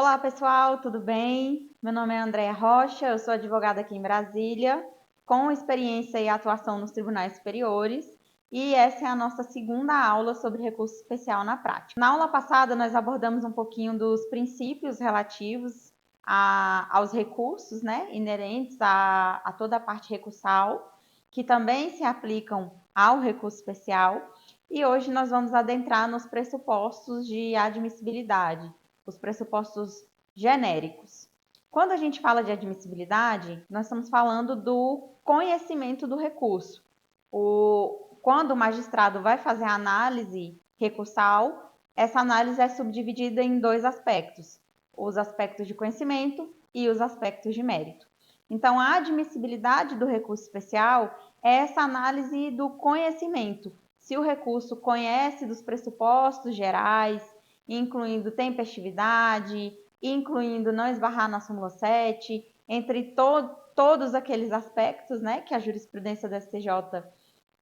Olá, pessoal, tudo bem? Meu nome é Andréa Rocha, eu sou advogada aqui em Brasília, com experiência e atuação nos tribunais superiores, e essa é a nossa segunda aula sobre recurso especial na prática. Na aula passada, nós abordamos um pouquinho dos princípios relativos aos recursos, inerentes a toda a parte recursal, que também se aplicam ao recurso especial, e hoje nós vamos adentrar nos pressupostos de admissibilidade, os pressupostos genéricos. Quando a gente fala de admissibilidade, nós estamos falando do conhecimento do recurso. Quando o magistrado vai fazer a análise recursal, essa análise é subdividida em dois aspectos: os aspectos de conhecimento e os aspectos de mérito. Então, a admissibilidade do recurso especial é essa análise do conhecimento. Se o recurso conhece dos pressupostos gerais, incluindo tempestividade, incluindo não esbarrar na súmula 7, entre todos aqueles aspectos, que a jurisprudência do STJ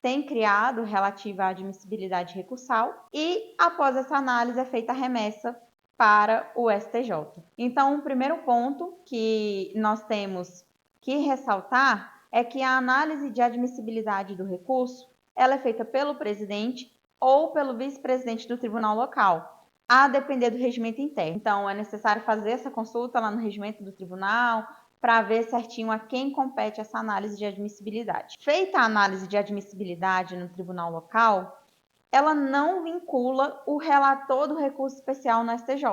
tem criado relativa à admissibilidade recursal, e após essa análise é feita a remessa para o STJ. Então, o primeiro ponto que nós temos que ressaltar é que a análise de admissibilidade do recurso ela é feita pelo presidente ou pelo vice-presidente do tribunal local, a depender do regimento interno. Então, é necessário fazer essa consulta lá no regimento do tribunal para ver certinho a quem compete essa análise de admissibilidade. Feita a análise de admissibilidade no tribunal local, ela não vincula o relator do recurso especial no STJ.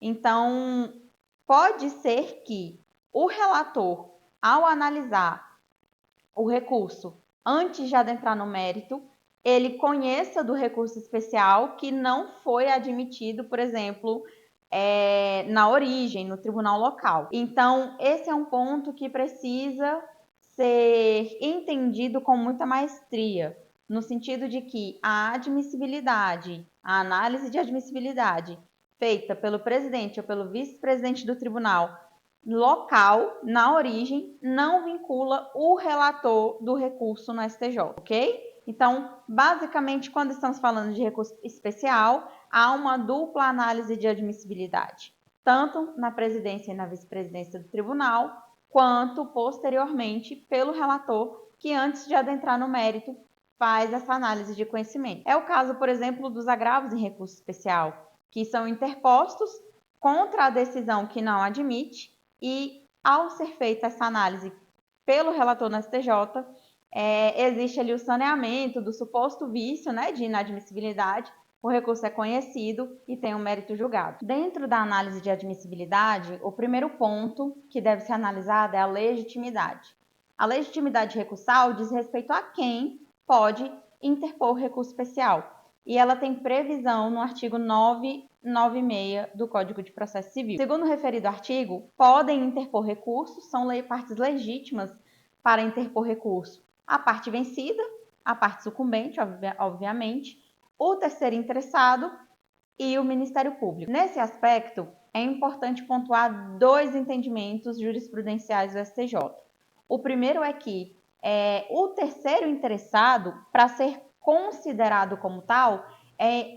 Então, pode ser que o relator, ao analisar o recurso antes de adentrar no mérito, ele conheça do recurso especial que não foi admitido, por exemplo, na origem, no tribunal local. Então, esse é um ponto que precisa ser entendido com muita maestria, no sentido de que a admissibilidade, a análise de admissibilidade feita pelo presidente ou pelo vice-presidente do tribunal local, na origem, não vincula o relator do recurso no STJ, ok? Então, basicamente, quando estamos falando de recurso especial, há uma dupla análise de admissibilidade, tanto na presidência e na vice-presidência do tribunal, quanto posteriormente pelo relator, que antes de adentrar no mérito, faz essa análise de conhecimento. É o caso, por exemplo, dos agravos em recurso especial, que são interpostos contra a decisão que não admite, e ao ser feita essa análise pelo relator no STJ, existe ali o saneamento do suposto vício, de inadmissibilidade, o recurso é conhecido e tem um mérito julgado. Dentro da análise de admissibilidade, o primeiro ponto que deve ser analisado é a legitimidade. A legitimidade recursal diz respeito a quem pode interpor recurso especial, e ela tem previsão no artigo 996 do Código de Processo Civil. Segundo o referido artigo, podem interpor recursos, são partes legítimas para interpor recurso a parte vencida, a parte sucumbente, obviamente, o terceiro interessado e o Ministério Público. Nesse aspecto, é importante pontuar dois entendimentos jurisprudenciais do STJ. O primeiro é que o terceiro interessado, para ser considerado como tal,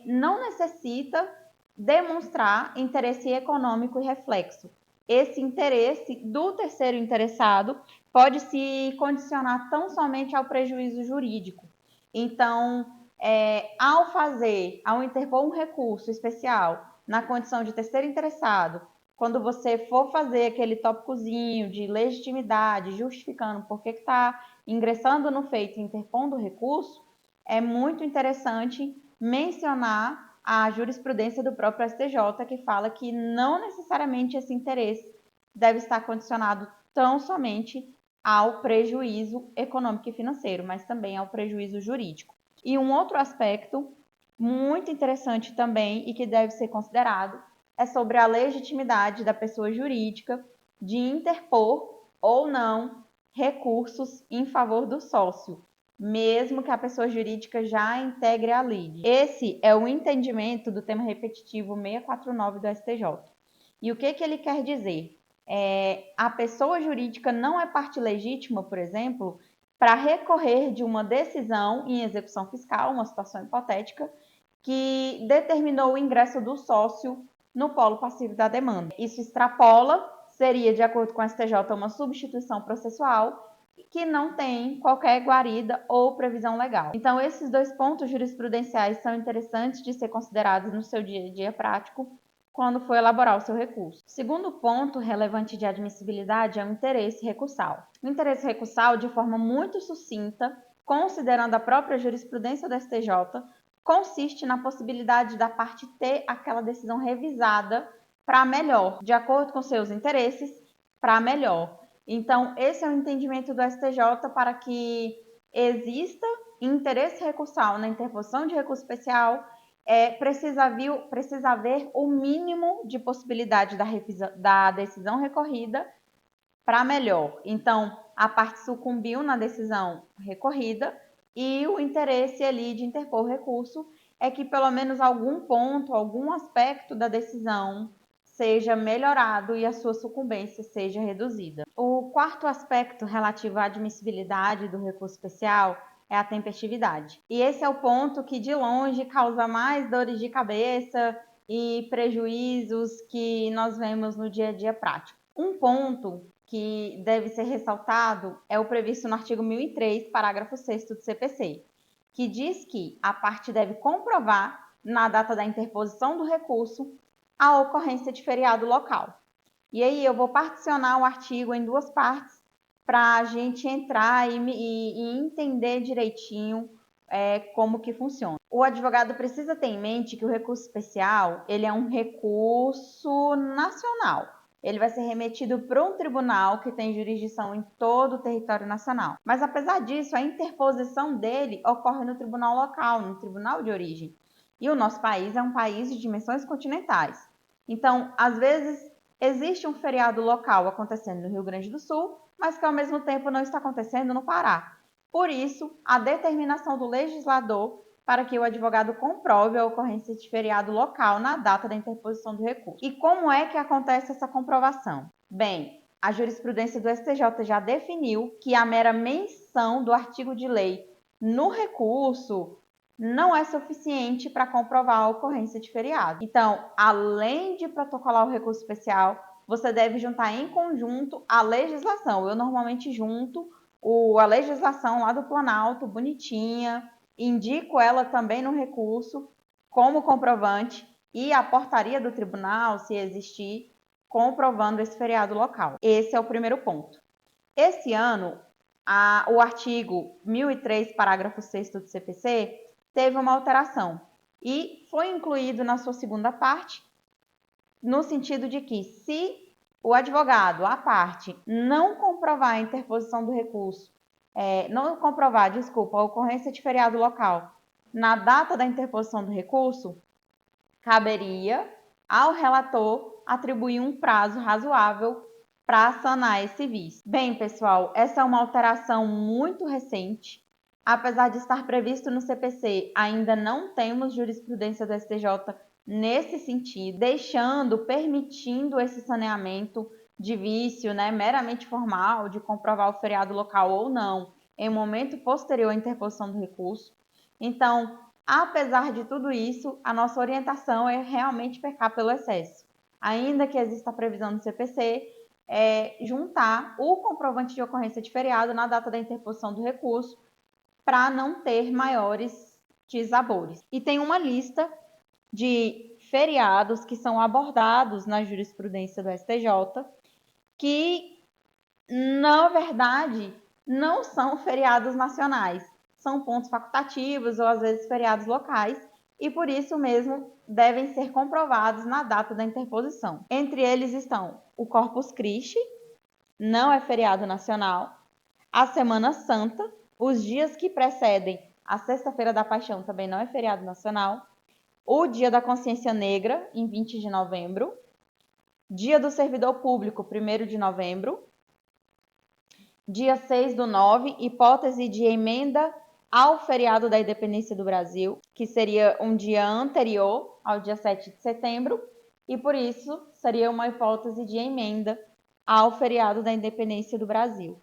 não necessita demonstrar interesse econômico e reflexo. Esse interesse do terceiro interessado pode se condicionar tão somente ao prejuízo jurídico. Então, ao interpor um recurso especial na condição de terceiro interessado, quando você for fazer aquele tópicozinho de legitimidade, justificando por que está ingressando no feito e interpondo o recurso, é muito interessante mencionar a jurisprudência do próprio STJ, que fala que não necessariamente esse interesse deve estar condicionado tão somente ao prejuízo econômico e financeiro, mas também ao prejuízo jurídico. E um outro aspecto muito interessante também e que deve ser considerado é sobre a legitimidade da pessoa jurídica de interpor ou não recursos em favor do sócio, mesmo que a pessoa jurídica já integre a lide. Esse é o entendimento do tema repetitivo 649 do STJ. E o que ele quer dizer? A pessoa jurídica não é parte legítima, por exemplo, para recorrer de uma decisão em execução fiscal, uma situação hipotética, que determinou o ingresso do sócio no polo passivo da demanda. Isso extrapola, seria, de acordo com a STJ, uma substituição processual que não tem qualquer guarida ou previsão legal. Então, esses dois pontos jurisprudenciais são interessantes de ser considerados no seu dia a dia prático quando for elaborar o seu recurso. O segundo ponto relevante de admissibilidade é o interesse recursal. O interesse recursal, de forma muito sucinta, considerando a própria jurisprudência da STJ, consiste na possibilidade da parte ter aquela decisão revisada para melhor, de acordo com seus interesses, para melhor. Então, esse é o entendimento do STJ para que exista interesse recursal na interposição de recurso especial, precisa haver o mínimo de possibilidade da decisão recorrida para melhor. Então, a parte sucumbiu na decisão recorrida e o interesse ali de interpor o recurso é que pelo menos algum ponto, algum aspecto da decisão seja melhorado e a sua sucumbência seja reduzida. O quarto aspecto relativo à admissibilidade do recurso especial é a tempestividade. E esse é o ponto que de longe causa mais dores de cabeça e prejuízos que nós vemos no dia a dia prático. Um ponto que deve ser ressaltado é o previsto no artigo 1003, parágrafo 6º do CPC, que diz que a parte deve comprovar, na data da interposição do recurso, a ocorrência de feriado local. E aí eu vou particionar o artigo em duas partes para a gente entrar e entender direitinho como que funciona. O advogado precisa ter em mente que o recurso especial ele é um recurso nacional. Ele vai ser remetido para um tribunal que tem jurisdição em todo o território nacional. Mas, apesar disso, a interposição dele ocorre no tribunal local, no tribunal de origem. E o nosso país é um país de dimensões continentais. Então, às vezes, existe um feriado local acontecendo no Rio Grande do Sul, mas que, ao mesmo tempo, não está acontecendo no Pará. Por isso, a determinação do legislador para que o advogado comprove a ocorrência de feriado local na data da interposição do recurso. E como é que acontece essa comprovação? Bem, a jurisprudência do STJ já definiu que a mera menção do artigo de lei no recurso não é suficiente para comprovar a ocorrência de feriado. Então, além de protocolar o recurso especial, você deve juntar em conjunto a legislação. Eu normalmente junto a legislação lá do Planalto, bonitinha, indico ela também no recurso como comprovante e a portaria do tribunal, se existir, comprovando esse feriado local. Esse é o primeiro ponto. Esse ano, o artigo 1003, parágrafo 6º do CPC, teve uma alteração e foi incluído na sua segunda parte, no sentido de que se o advogado, a parte, não comprovar a interposição do recurso, a ocorrência de feriado local na data da interposição do recurso, caberia ao relator atribuir um prazo razoável para sanar esse vício. Bem, pessoal, essa é uma alteração muito recente. Apesar de estar previsto no CPC, ainda não temos jurisprudência do STJ nesse sentido, permitindo esse saneamento de vício, meramente formal, de comprovar o feriado local ou não, em momento posterior à interposição do recurso. Então, apesar de tudo isso, a nossa orientação é realmente pecar pelo excesso. Ainda que exista a previsão no CPC, juntar o comprovante de ocorrência de feriado na data da interposição do recurso para não ter maiores dissabores. E tem uma lista de feriados que são abordados na jurisprudência do STJ, que, na verdade, não são feriados nacionais, são pontos facultativos ou, às vezes, feriados locais, e por isso mesmo devem ser comprovados na data da interposição. Entre eles estão o Corpus Christi, não é feriado nacional, a Semana Santa, os dias que precedem a Sexta-feira da Paixão também não é feriado nacional, o Dia da Consciência Negra, em 20 de novembro, Dia do Servidor Público, 1º de novembro, dia 6/9, hipótese de emenda ao feriado da Independência do Brasil, que seria um dia anterior ao dia 7 de setembro, e por isso seria uma hipótese de emenda ao feriado da Independência do Brasil.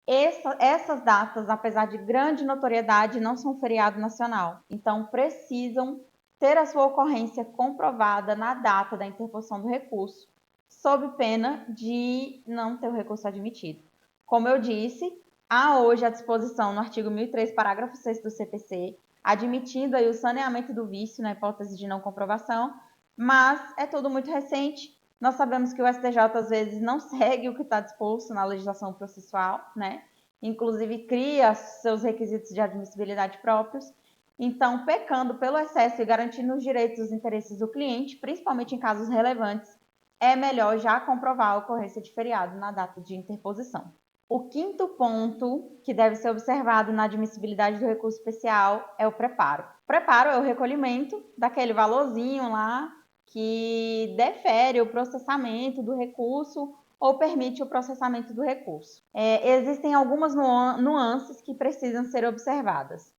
Essas datas, apesar de grande notoriedade, não são feriado nacional, então precisam ter a sua ocorrência comprovada na data da interposição do recurso, sob pena de não ter o recurso admitido. Como eu disse, há hoje a disposição no artigo 1003, parágrafo 6º do CPC, admitindo aí o saneamento do vício na hipótese de não comprovação, mas é tudo muito recente. Nós sabemos que o STJ às vezes não segue o que está disposto na legislação processual, né? Inclusive cria seus requisitos de admissibilidade próprios. Então, pecando pelo excesso e garantindo os direitos e os interesses do cliente, principalmente em casos relevantes, é melhor já comprovar a ocorrência de feriado na data de interposição. O quinto ponto que deve ser observado na admissibilidade do recurso especial é o preparo. O preparo é o recolhimento daquele valorzinho lá que defere o processamento do recurso ou permite o processamento do recurso. Existem algumas nuances que precisam ser observadas.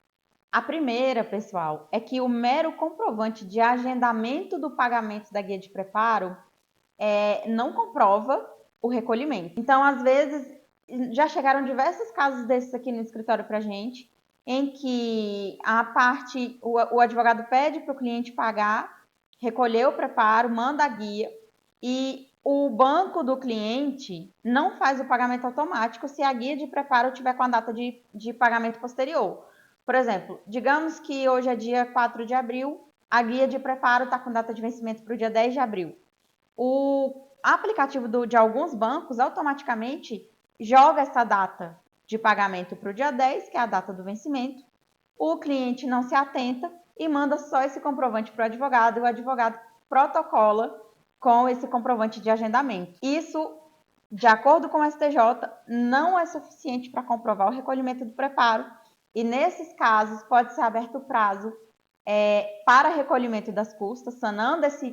A primeira, pessoal, é que o mero comprovante de agendamento do pagamento da guia de preparo não comprova o recolhimento. Então, às vezes, já chegaram diversos casos desses aqui no escritório para a gente, em que o advogado pede para o cliente pagar, recolher o preparo, manda a guia, e o banco do cliente não faz o pagamento automático se a guia de preparo tiver com a data de pagamento posterior. Por exemplo, digamos que hoje é dia 4 de abril, a guia de preparo está com data de vencimento para o dia 10 de abril. O aplicativo de alguns bancos automaticamente joga essa data de pagamento para o dia 10, que é a data do vencimento. O cliente não se atenta e manda só esse comprovante para o advogado, e o advogado protocola com esse comprovante de agendamento. Isso, de acordo com o STJ, não é suficiente para comprovar o recolhimento do preparo, e nesses casos pode ser aberto o prazo para recolhimento das custas, sanando esse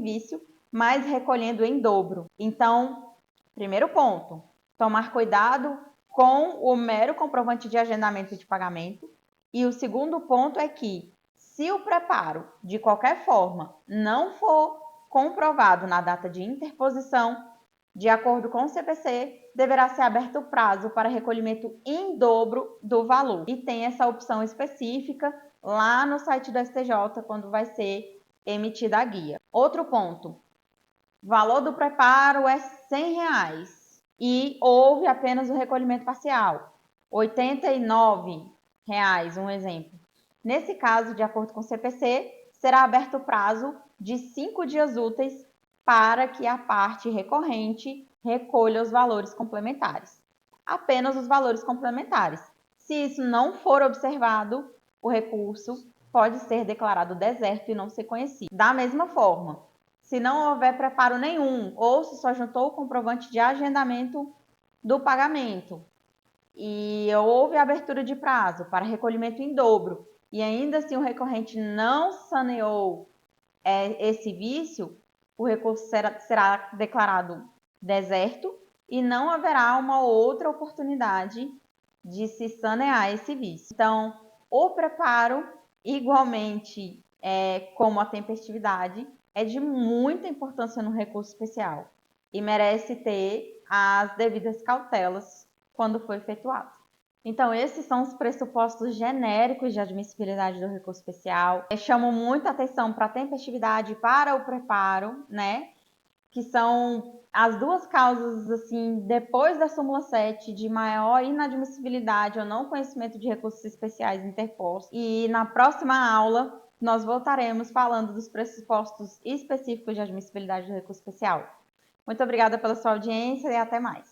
vício, mas recolhendo em dobro. Então, primeiro ponto, tomar cuidado com o mero comprovante de agendamento de pagamento. E o segundo ponto é que, se o preparo, de qualquer forma, não for comprovado na data de interposição, de acordo com o CPC, deverá ser aberto o prazo para recolhimento em dobro do valor. E tem essa opção específica lá no site do STJ, quando vai ser emitida a guia. Outro ponto, o valor do preparo é R$100 e houve apenas o recolhimento parcial, R$89, um exemplo. Nesse caso, de acordo com o CPC, será aberto o prazo de 5 dias úteis para que a parte recorrente recolha os valores complementares. Apenas os valores complementares. Se isso não for observado, o recurso pode ser declarado deserto e não ser conhecido. Da mesma forma, se não houver preparo nenhum ou se só juntou o comprovante de agendamento do pagamento e houve abertura de prazo para recolhimento em dobro e ainda assim o recorrente não saneou esse vício, o recurso será declarado deserto e não haverá uma outra oportunidade de se sanear esse vício. Então, o preparo, igualmente como a tempestividade, é de muita importância no recurso especial e merece ter as devidas cautelas quando for efetuado. Então, esses são os pressupostos genéricos de admissibilidade do recurso especial. Eu chamo muita atenção para a tempestividade e para o preparo, né? Que são as duas causas, assim, depois da súmula 7, de maior inadmissibilidade ou não conhecimento de recursos especiais interpostos. E na próxima aula, nós voltaremos falando dos pressupostos específicos de admissibilidade do recurso especial. Muito obrigada pela sua audiência e até mais.